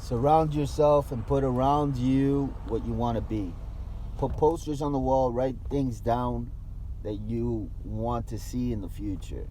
Surround yourself and put around you what you want to be. Put posters on the wall, write things down that you want to see in the future.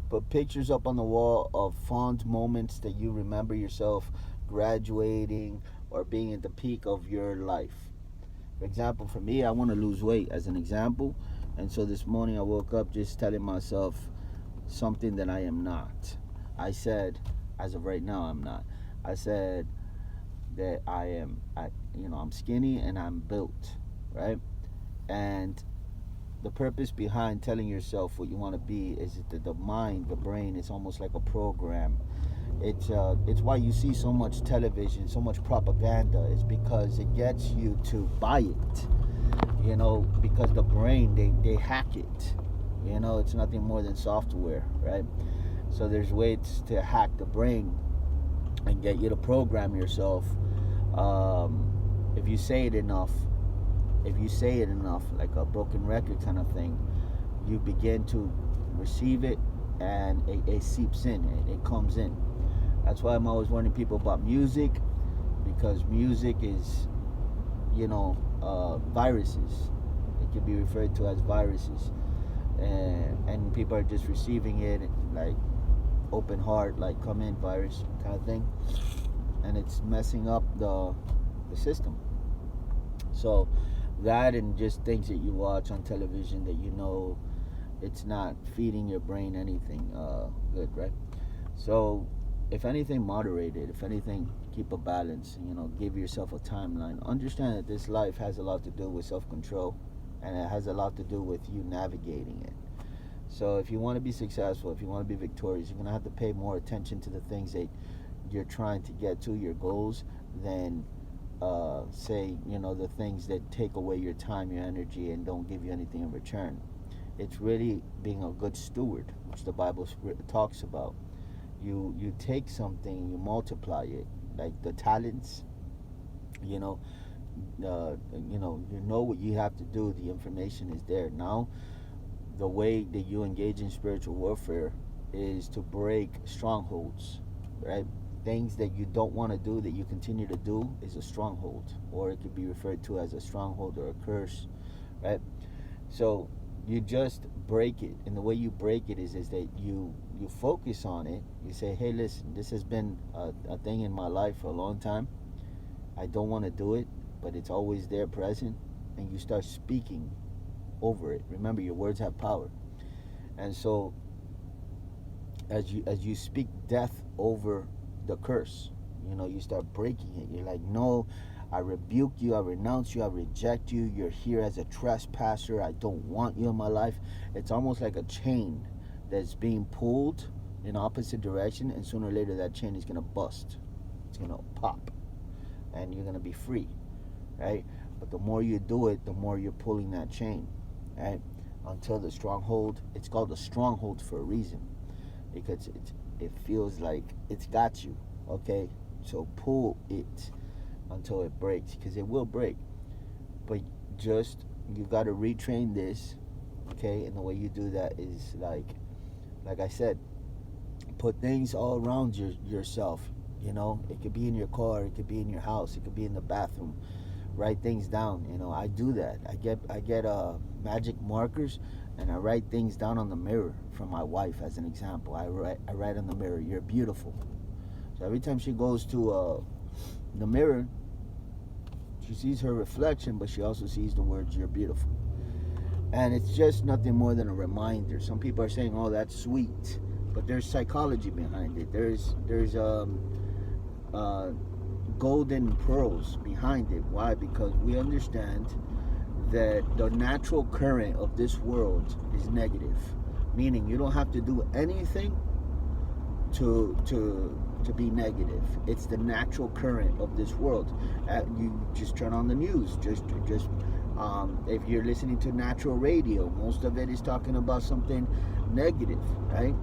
Put pictures up on the wall of fond moments that you remember yourself graduating or being at the peak of your life. For example, for me, I want to lose weight as an example. And so this morning I woke up just telling myself something that I am not. I said, as of right now, I'm not. I said that I'm skinny and I'm built, right? And the purpose behind telling yourself what you want to be is that the mind, the brain, is almost like a program. It's why you see so much television, so much propaganda. It's because it gets you to buy it. Because the brain, they hack it. It's nothing more than software, right? So there's ways to hack the brain and get you to program yourself. If you say it enough, like a broken record kind of thing, you begin to receive it, and it seeps in, it comes in. That's why I'm always warning people about music, because music is, viruses. It can be referred to as viruses, and people are just receiving it like open heart, like come in virus kind of thing, and it's messing up the system. So that, and just things that you watch on television that it's not feeding your brain anything good, right? So if anything, moderate it. If anything, keep a balance. Give yourself a timeline. Understand that this life has a lot to do with self-control, and it has a lot to do with you navigating it. So if you want to be successful, if you want to be victorious, you're going to have to pay more attention to the things that you're trying to get to, your goals, than the things that take away your time, your energy, and don't give you anything in return. It's really being a good steward, which the Bible talks about. You take something, you multiply it, like the talents. You know what you have to do. The information is there now. The way that you engage in spiritual warfare is to break strongholds, right? Things that you don't want to do that you continue to do is a stronghold, or it could be referred to as a stronghold or a curse, right? So you just break it, and the way you break it is that you focus on it. You say, hey, listen, this has been a thing in my life for a long time. I don't want to do it, but it's always there, present, and you start speaking over it. Remember, your words have power. And so as you speak death over the curse, you start breaking it. You're like, no, I rebuke you, I renounce you, I reject you, you're here as a trespasser, I don't want you in my life. It's almost like a chain that's being pulled in opposite direction, and sooner or later that chain is going to bust. It's going to pop, and you're going to be free, right? But the more you do it, the more you're pulling that chain, right? Until the stronghold, it's called a stronghold for a reason, because it feels like it's got you, okay? So pull it until it breaks, because it will break. But you got to retrain this, okay? And the way you do that is like I said, put things all around yourself. It could be in your car, it could be in your house, it could be in the bathroom. Write things down. I do that. I get magic markers, and I write things down on the mirror from my wife, as an example. I write on the mirror, you're beautiful. So every time she goes to the mirror, she sees her reflection, but she also sees the words, you're beautiful. And it's just nothing more than a reminder. Some people are saying, oh, that's sweet, but there's psychology behind it. There's golden pearls behind it. Why? Because we understand that the natural current of this world is negative, meaning you don't have to do anything to be negative. It's the natural current of this world. You just turn on the news. Just if you're listening to natural radio, most of it is talking about something negative, right?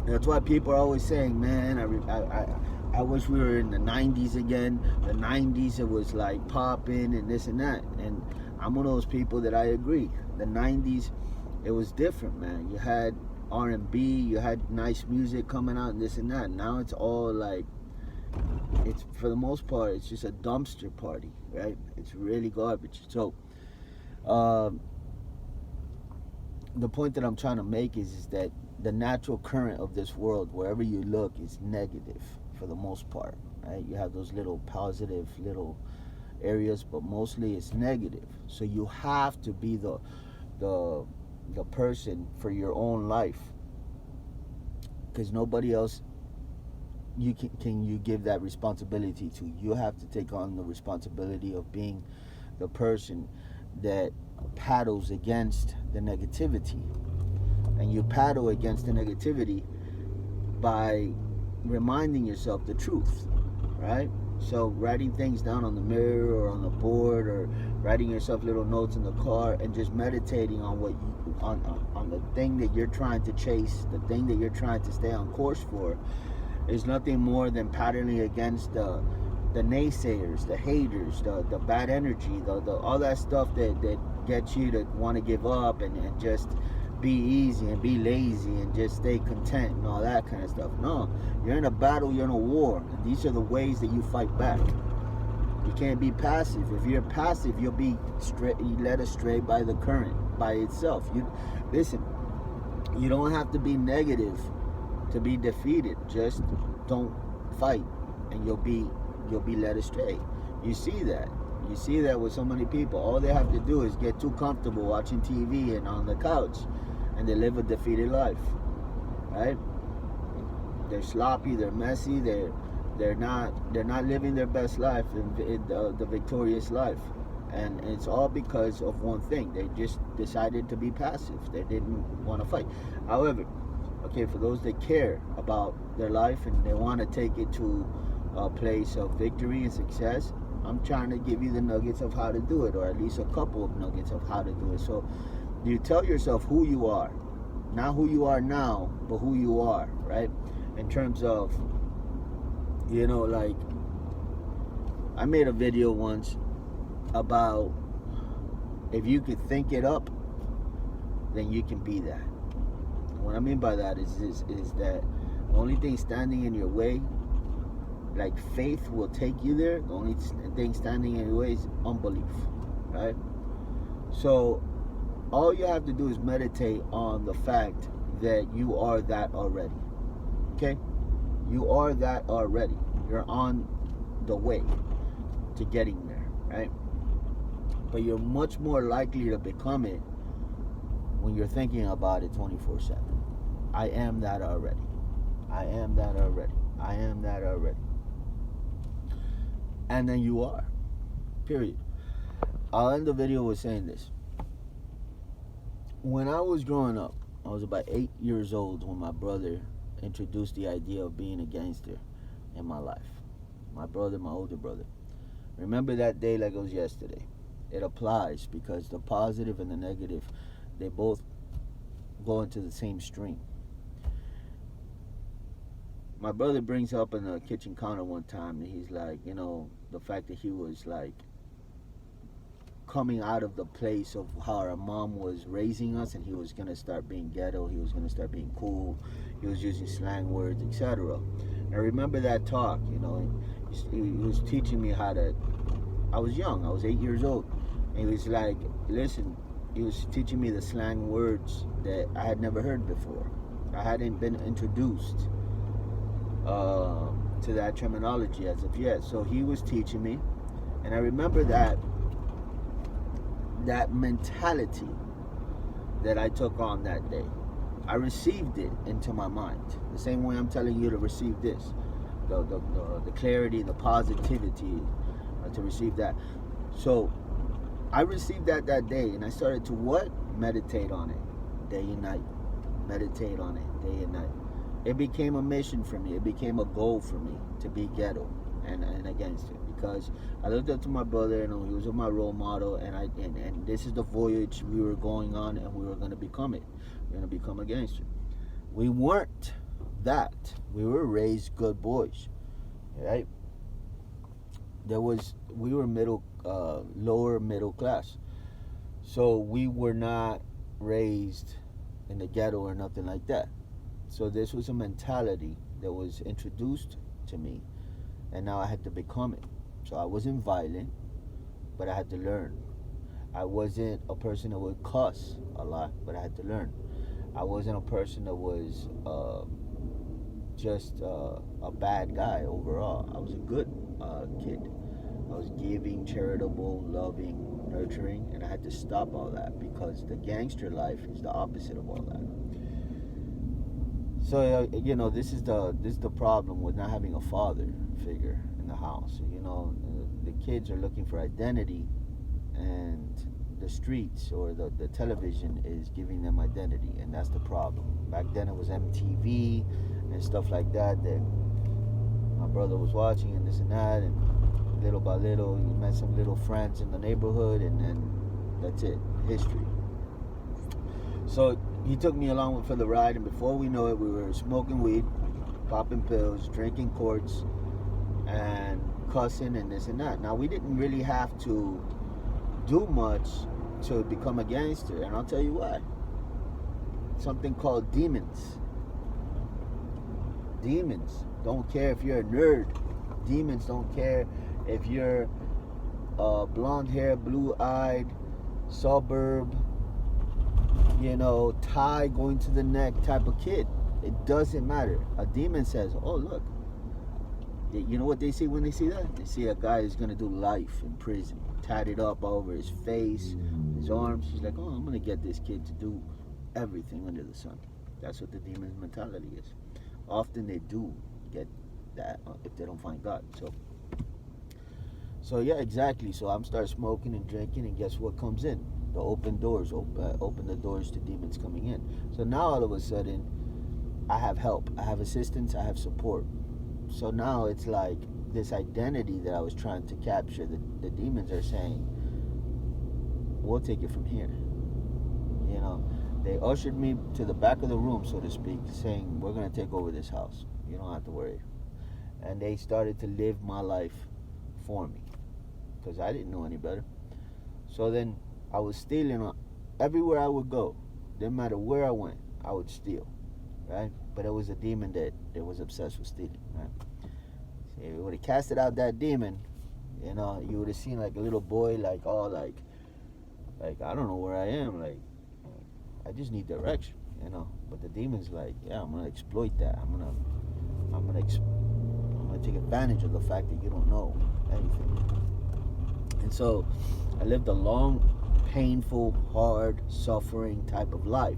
That's why people are always saying, man, I wish we were in the 90s again. The 90s, it was like popping and this and that. And I'm one of those people that I agree. The 90s, it was different, man. You had R&B, you had nice music coming out and this and that. Now it's all like, it's, for the most part, it's just a dumpster party, right? It's really garbage. So the point that I'm trying to make is that the natural current of this world, wherever you look, is negative for the most part, right? You have those little positive little areas, but mostly it's negative. So you have to be the the person for your own life, because nobody else you can you give that responsibility to. You have to take on the responsibility of being the person that paddles against the negativity. And you paddle against the negativity by reminding yourself the truth, right? So writing things down on the mirror or on the board, or writing yourself little notes in the car, and just meditating on what you on the thing that you're trying to chase, the thing that you're trying to stay on course for, is nothing more than paddling against the naysayers, the haters, the bad energy, the all that stuff that gets you to want to give up and just be easy and be lazy and just stay content and all that kind of stuff. No, you're in a battle, you're in a war, and these are the ways that you fight back. You can't be passive. If you're passive, you'll be led astray by the current, by itself. You listen. You don't have to be negative to be defeated. Just don't fight, and you'll be led astray. You see that. You see that with so many people. All they have to do is get too comfortable watching TV and on the couch, and they live a defeated life, right? They're sloppy, they're messy, they're not living their best life, the victorious life, and it's all because of one thing. They just decided to be passive. They didn't want to fight. However, okay, for those that care about their life and they want to take it to a place of victory and success, I'm trying to give you the nuggets of how to do it, or at least a couple of nuggets of how to do it. So you tell yourself who you are, not who you are now, but who you are, right? In terms of, like, I made a video once about, if you could think it up, then you can be that. What I mean by that is that the only thing standing in your way, like faith will take you there. The only thing standing in your way is unbelief, right? So all you have to do is meditate on the fact that you are that already. Okay? You are that already. You're on the way to getting there, right? But you're much more likely to become it when you're thinking about it 24/7. I am that already. I am that already. I am that already. And then you are. Period. I'll end the video with saying this. When I was growing up, I was about 8 years old when my brother introduced the idea of being a gangster in my life. My brother, my older brother. Remember that day like it was yesterday. It applies because the positive and the negative, they both go into the same stream. My brother brings up in the kitchen counter one time, and he's like, the fact that he was like coming out of the place of how our mom was raising us, and he was going to start being ghetto, he was going to start being cool, he was using slang words, etc. I remember that talk. He was teaching me how to, I was young, I was 8 years old, and he was like, listen, he was teaching me the slang words that I had never heard before. I hadn't been introduced to that terminology as of yet. So he was teaching me, and I remember that mentality that I took on that day. I received it into my mind the same way I'm telling you to receive this, the clarity, the positivity, to receive that. So I received that day, and I started to meditate on it day and night. Meditate on it day and night. It became a mission for me. It became a goal for me to be ghetto and against it, because I looked up to my brother, and he was my role model, and this is the voyage we were going on, and we were going to become it. We're going to become a gangster. We weren't that. We were raised good boys, right? We were lower middle class, so we were not raised in the ghetto or nothing like that. So this was a mentality that was introduced to me and now I had to become it. So I wasn't violent, but I had to learn. I wasn't a person that would cuss a lot, but I had to learn. I wasn't a person that was just a bad guy overall. I was a good kid. I was giving, charitable, loving, nurturing, and I had to stop all that because the gangster life is the opposite of all that. So this is the problem with not having a father figure in the house. The kids are looking for identity, and the streets or the television is giving them identity, and that's the problem. Back then it was MTV and stuff like that my brother was watching, and this and that, and little by little you met some little friends in the neighborhood, and then that's it, history. So he took me along for the ride, and before we know it, we were smoking weed, popping pills, drinking quarts, and cussing and this and that. Now, we didn't really have to do much to become a gangster, and I'll tell you why. Something called demons. Demons don't care if you're a nerd. Demons don't care if you're blonde hair, blue-eyed, suburb, tie going to the neck type of kid. It doesn't matter. A demon says, oh, look. You know what they see when they see that? They see a guy who's going to do life in prison, tatted up all over his face, his arms. He's like, oh, I'm going to get this kid to do everything under the sun. That's what the demon's mentality is. Often they do get that if they don't find God. So yeah, exactly. So I'm start smoking and drinking, and guess what comes in? The open doors, open the doors to demons coming in. So now all of a sudden, I have help, I have assistance, I have support. So now it's like this identity that I was trying to capture. The demons are saying, we'll take it from here. They ushered me to the back of the room, so to speak, saying, we're going to take over this house. You don't have to worry. And they started to live my life for me because I didn't know any better. So then I was stealing everywhere I would go. Didn't matter where I went, I would steal, right? But it was a demon that was obsessed with stealing, right? So if you would have casted out that demon, you would have seen like a little boy, like I don't know where I am, like I just need direction, But the demon's like, yeah, I'm gonna exploit that. I'm gonna take advantage of the fact that you don't know anything. And so I lived a long, painful, hard, suffering type of life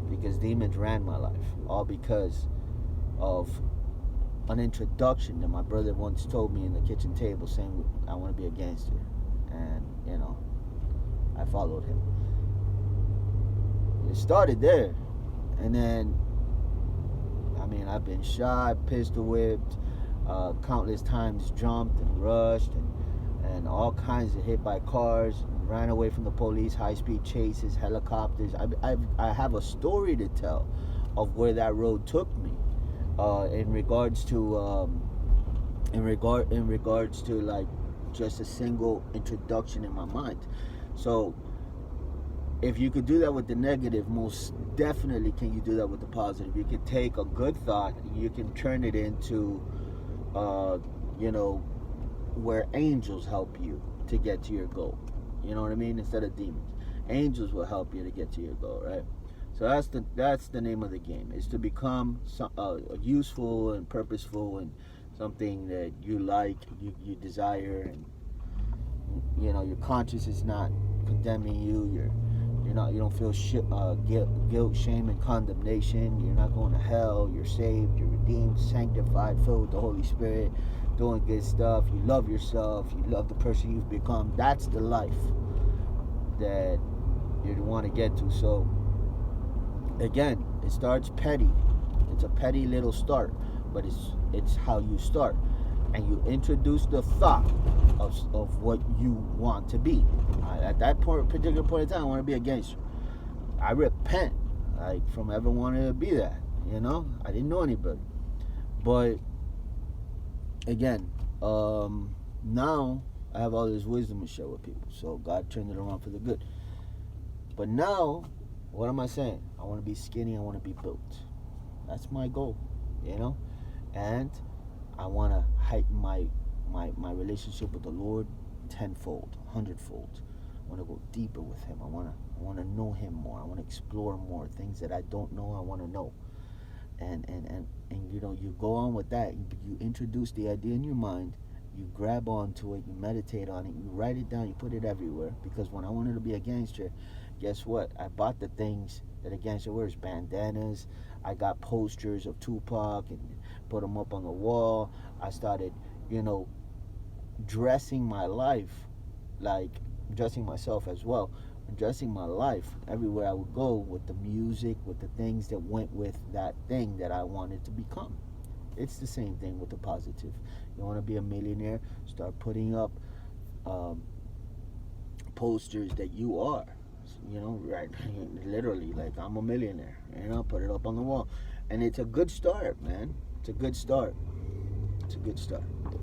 because demons ran my life, all because of an introduction that my brother once told me in the kitchen table, saying, I want to be a gangster. And I followed him. It started there, and then I've been shot, pistol whipped, countless times jumped and rushed, and all kinds of hit by cars, ran away from the police, high-speed chases, helicopters. I have a story to tell of where that road took me, in regards to like just a single introduction in my mind. So if you could do that with the negative, most definitely can you do that with the positive. You can take a good thought, you can turn it into where angels help you to get to your goal. You know what I mean? Instead of demons, angels will help you to get to your goal, right? So that's the name of the game, is to become useful and purposeful and something that you like, you desire, and your conscience is not condemning you. You don't feel guilt, shame, and condemnation. You're not going to hell. You're saved. You're redeemed, sanctified, filled with the Holy Spirit, doing good stuff. You love yourself. You love the person you've become. That's the life that you want to get to. So again, it starts petty. It's a petty little start, but it's how you start, and you introduce the thought of what you want to be. At that particular point in time, I want to be a gangster. I repent, from ever wanting to be that. I didn't know anybody, but again, now I have all this wisdom to share with people. So God turned it around for the good. But now, what am I saying? I want to be skinny. I want to be built. That's my goal, and I want to heighten my relationship with the Lord tenfold, hundredfold. I want to go deeper with Him. I want to know Him more. I want to explore more things that I don't know. I want to know. And you know, you go on with that. You introduce the idea in your mind. You grab onto it. You meditate on it. You write it down. You put it everywhere. Because when I wanted to be a gangster, guess what? I bought the things that a gangster wears: bandanas. I got posters of Tupac and put them up on the wall. I started, you know, dressing my life, like dressing myself as well, dressing my life everywhere I would go with the music, with the things that went with that thing that I wanted to become. It's the same thing with the positive. You want to be a millionaire, start putting up um, posters that you are. You know, right? Literally, like, I'm a millionaire. You know, put it up on the wall, and it's a good start, man. It's a good start. It's a good start.